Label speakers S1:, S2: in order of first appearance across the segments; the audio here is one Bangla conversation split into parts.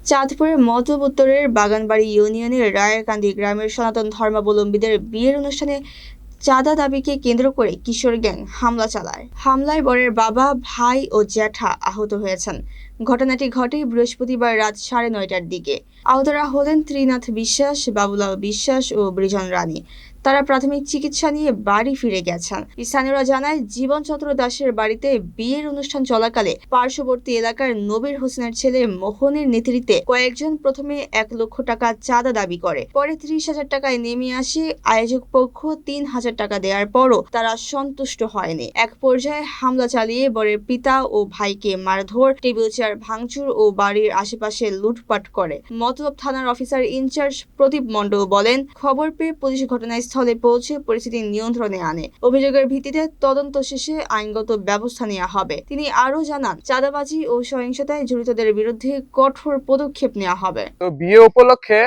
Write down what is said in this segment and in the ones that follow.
S1: চাঁদপুরের মতলব উত্তরের বাগানবাড়ি ইউনিয়নের রায়েরকান্দি গ্রামের সনাতন ধর্মাবলম্বীদের বিয়ের অনুষ্ঠানে চাঁদা দাবিকে কেন্দ্র করে কিশোর গ্যাং হামলা চালায়। হামলায় বরের বাবা, ভাই ও জ্যাঠা আহত হয়েছেন। ঘটনাটি ঘটে বৃহস্পতিবার রাত 9:30টার দিকে। আহতরা হলেন ত্রিনাথ বিশ্বাস, বাবুলাল বিশ্বাস ও বৃজন রানী। তারা প্রাথমিক চিকিৎসা নিয়ে বাড়ি ফিরে গেছেন। স্থানীয়রা জানায়, জীবনচন্দ্র দাসের বাড়িতে বিয়ের অনুষ্ঠান চলাকালে পার্শ্ববর্তী এলাকার নবীর হোসেনের ছেলে মোহনের নেতৃত্বে কয়েকজন প্রথমে 1 লক্ষ টাকা চাঁদা দাবি করে। পরে 30,000 টাকায় নেমে আসে। আয়োজক পক্ষ 3,000 টাকা দেওয়ার পরও তারা সন্তুষ্ট হয়নি। এক পর্যায়ে হামলা চালিয়ে বরের পিতা ও ভাইকে মারধর, টেবিল চেয়ার ভাঙচুর ও বাড়ির আশেপাশে লুটপাট করে। মতলব থানার অফিসার ইনচার্জ প্রদীপ মণ্ডল বলেন, খবর পেয়ে পুলিশ ঘটনাস্থলে পৌঁছে পরিস্থিতি নিয়ন্ত্রণে আনে। অভিযোগের ভিত্তিতে তদন্ত শেষে আইনগত ব্যবস্থা নেওয়া হবে। তিনি আরও জানান, চাঁদাবাজি ও সহিংসতায় জড়িতদের বিরুদ্ধে কঠোর পদক্ষেপ নেওয়া হবে।
S2: তো বিয়ে উপলক্ষে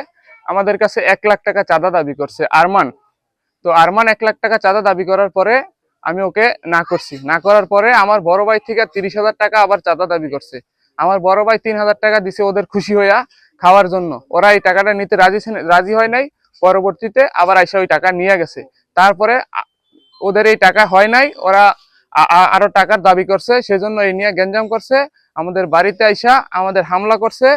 S2: আমাদের কাছে 1 লাখ টাকা চাঁদা দাবি করছে আরমান। তো আরমান 1 লাখ টাকা চাঁদা দাবি করার পরে আমি ওকে না করছি। না করার পরে আমার বড় ভাই থেকে 30,000 টাকা আবার চাঁদা দাবি করছে। আমার বড় ভাই 3,000 টাকা দিছে ওদের খুশি হইয়া খাওয়ার জন্য। ওরা এই টাকাটা নিতে রাজি হয় নাই। পরবর্তীতে আবার আইসা ওই টাকা নিয়ে গেছে। তারপরে ওদের এই টাকা হয় নাই, ওরা আরো টাকার দাবি করছে। সেজন্য এই নিয়ে গ্যাঞ্জাম করছে, আমাদের বাড়িতে আইসা আমাদের হামলা করছে।